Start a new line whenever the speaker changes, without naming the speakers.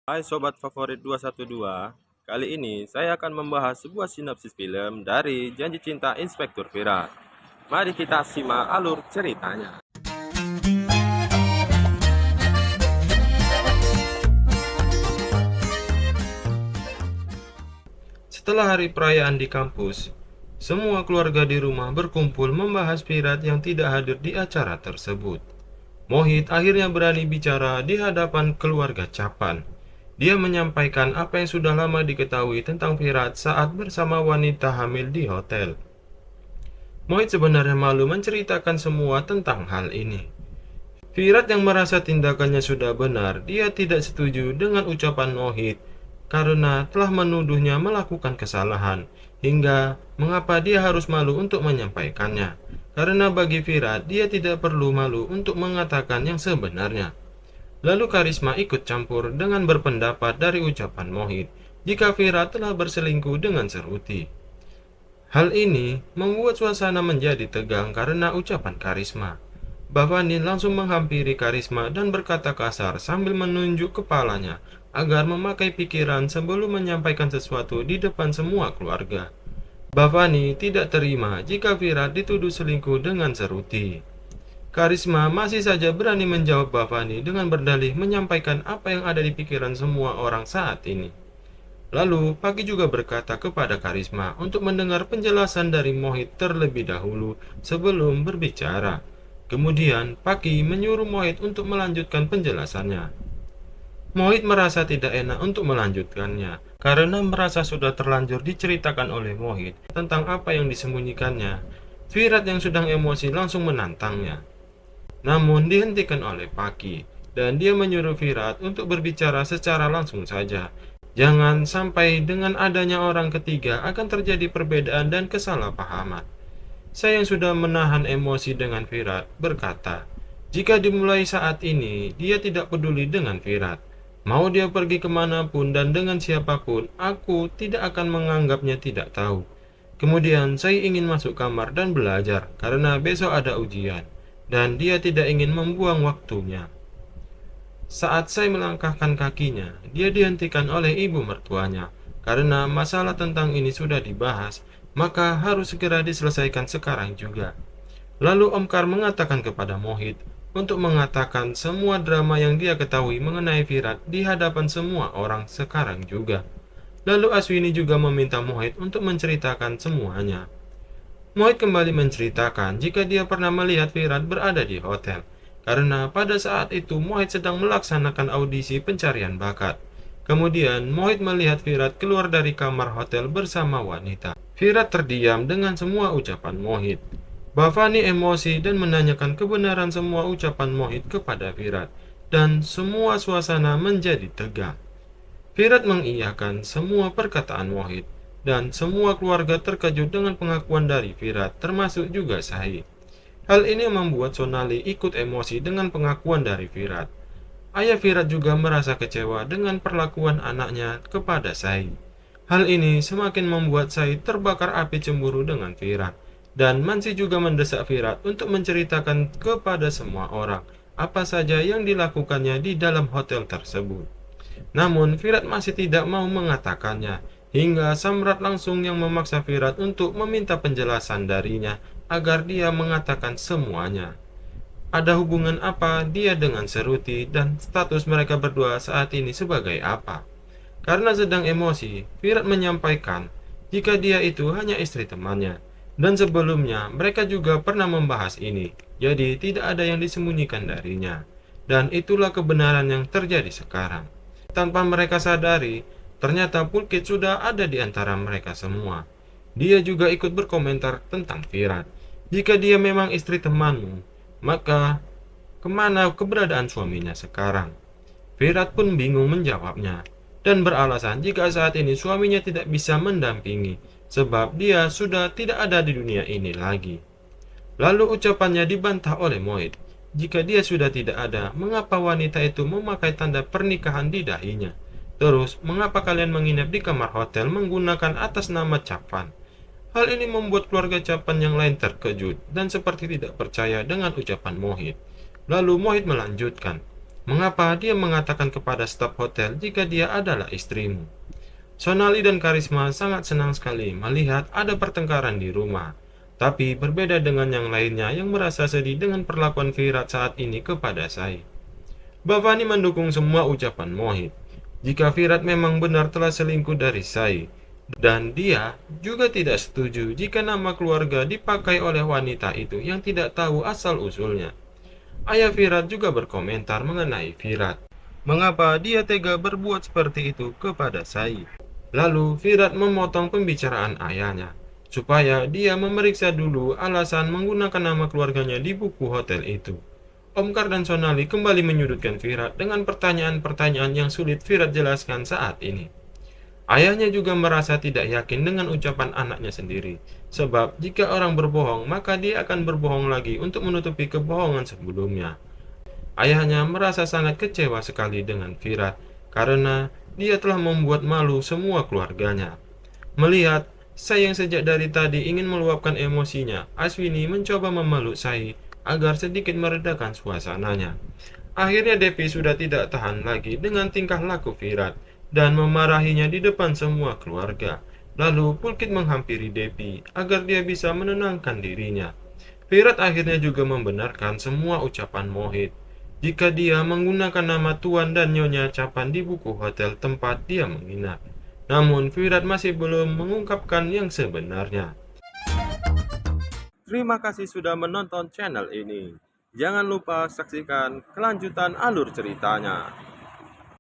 Hai Sobat Favorit 212, kali ini saya akan membahas sebuah sinopsis film dari Janji Cinta Inspektur Virat. Mari kita simak alur ceritanya. Setelah hari perayaan di kampus, semua keluarga di rumah berkumpul membahas Virat yang tidak hadir di acara tersebut. Mohit akhirnya berani bicara di hadapan keluarga Capan. Dia menyampaikan apa yang sudah lama diketahui tentang Virat saat bersama wanita hamil di hotel. Mohit sebenarnya malu menceritakan semua tentang hal ini. Virat yang merasa tindakannya sudah benar, dia tidak setuju dengan ucapan Mohit karena telah menuduhnya melakukan kesalahan, hingga mengapa dia harus malu untuk menyampaikannya. Karena bagi Virat, dia tidak perlu malu untuk mengatakan yang sebenarnya. Lalu Karisma ikut campur dengan berpendapat dari ucapan Mohit jika Virat telah berselingkuh dengan Seruti. Hal ini membuat suasana menjadi tegang karena ucapan Karisma. Bhavani langsung menghampiri Karisma dan berkata kasar sambil menunjuk kepalanya agar memakai pikiran sebelum menyampaikan sesuatu di depan semua keluarga. Bhavani tidak terima jika Virat dituduh selingkuh dengan Seruti. Karisma masih saja berani menjawab Bhavani dengan berdalih menyampaikan apa yang ada di pikiran semua orang saat ini. Lalu, Pagi juga berkata kepada Karisma untuk mendengar penjelasan dari Mohit terlebih dahulu sebelum berbicara. Kemudian, Pagi menyuruh Mohit untuk melanjutkan penjelasannya. Mohit merasa tidak enak untuk melanjutkannya, karena merasa sudah terlanjur diceritakan oleh Mohit tentang apa yang disembunyikannya. Virat yang sedang emosi langsung menantangnya. Namun dihentikan oleh Pagi, dan dia menyuruh Virat untuk berbicara secara langsung saja. Jangan sampai dengan adanya orang ketiga akan terjadi perbedaan dan kesalahpahaman. Saya yang sudah menahan emosi dengan Virat berkata, jika dimulai saat ini, dia tidak peduli dengan Virat. Mau dia pergi kemanapun dan dengan siapapun, aku tidak akan menganggapnya tidak tahu. Kemudian saya ingin masuk kamar dan belajar karena besok ada ujian, dan dia tidak ingin membuang waktunya. Saat saya melangkahkan kakinya, dia dihentikan oleh ibu mertuanya. Karena masalah tentang ini sudah dibahas, maka harus segera diselesaikan sekarang juga. Lalu Om Kar mengatakan kepada Mohit untuk mengatakan semua drama yang dia ketahui mengenai Virat di hadapan semua orang sekarang juga. Lalu Aswini juga meminta Mohit untuk menceritakan semuanya. Mohit kembali menceritakan jika dia pernah melihat Virat berada di hotel, karena pada saat itu Mohit sedang melaksanakan audisi pencarian bakat. Kemudian Mohit melihat Virat keluar dari kamar hotel bersama wanita. Virat terdiam dengan semua ucapan Mohit. Bhavani emosi dan menanyakan kebenaran semua ucapan Mohit kepada Virat, dan semua suasana menjadi tegang. Virat mengiyakan semua perkataan Mohit, dan semua keluarga terkejut dengan pengakuan dari Virat, termasuk juga Sahi. Hal ini membuat Sonali ikut emosi dengan pengakuan dari Virat. Ayah Virat juga merasa kecewa dengan perlakuan anaknya kepada Sahi. Hal ini semakin membuat Sahi terbakar api cemburu dengan Virat, dan Mansi juga mendesak Virat untuk menceritakan kepada semua orang apa saja yang dilakukannya di dalam hotel tersebut. Namun Virat masih tidak mau mengatakannya, hingga Samrat langsung yang memaksa Virat untuk meminta penjelasan darinya agar dia mengatakan semuanya. Ada hubungan apa dia dengan Seruti dan status mereka berdua saat ini sebagai apa? Karena sedang emosi, Virat menyampaikan jika dia itu hanya istri temannya. Dan sebelumnya mereka juga pernah membahas ini, jadi tidak ada yang disembunyikan darinya. Dan itulah kebenaran yang terjadi sekarang. Tanpa mereka sadari, ternyata Pulkit sudah ada di antara mereka semua. Dia juga ikut berkomentar tentang Virat. Jika dia memang istri temanmu, maka kemana keberadaan suaminya sekarang? Virat pun bingung menjawabnya, dan beralasan jika saat ini suaminya tidak bisa mendampingi, sebab dia sudah tidak ada di dunia ini lagi. Lalu ucapannya dibantah oleh Mohit. Jika dia sudah tidak ada, mengapa wanita itu memakai tanda pernikahan di dahinya? Terus, mengapa kalian menginap di kamar hotel menggunakan atas nama Capan? Hal ini membuat keluarga Capan yang lain terkejut dan seperti tidak percaya dengan ucapan Mohit. Lalu Mohit melanjutkan, Mengapa dia mengatakan kepada staf hotel jika dia adalah istrimu? Sonali dan Karisma sangat senang sekali melihat ada pertengkaran di rumah. Tapi berbeda dengan yang lainnya yang merasa sedih dengan perlakuan Virat saat ini kepada Sai. Bhavani mendukung semua ucapan Mohit. Jika Virat memang benar telah selingkuh dari Sai, dan dia juga tidak setuju jika nama keluarga dipakai oleh wanita itu yang tidak tahu asal-usulnya. Ayah Virat juga berkomentar mengenai Virat. Mengapa dia tega berbuat seperti itu kepada Sai? Lalu Virat memotong pembicaraan ayahnya, supaya dia memeriksa dulu alasan menggunakan nama keluarganya di buku hotel itu. Omkar dan Sonali kembali menyudutkan Virat dengan pertanyaan-pertanyaan yang sulit Virat jelaskan saat ini. Ayahnya juga merasa tidak yakin dengan ucapan anaknya sendiri, sebab jika orang berbohong, maka dia akan berbohong lagi untuk menutupi kebohongan sebelumnya. Ayahnya merasa sangat kecewa sekali dengan Virat, karena dia telah membuat malu semua keluarganya. Melihat Sai yang sejak dari tadi ingin meluapkan emosinya, Aswini mencoba memeluk Sai agar sedikit meredakan suasananya. Akhirnya Devi sudah tidak tahan lagi dengan tingkah laku Virat dan memarahinya di depan semua keluarga. Lalu Pulkit menghampiri Devi agar dia bisa menenangkan dirinya. Virat akhirnya juga membenarkan semua ucapan Mohit jika dia menggunakan nama Tuan dan Nyonya Capan di buku hotel tempat dia menginap. Namun Virat masih belum mengungkapkan yang sebenarnya. Terima kasih sudah menonton channel ini. Jangan lupa saksikan kelanjutan alur ceritanya.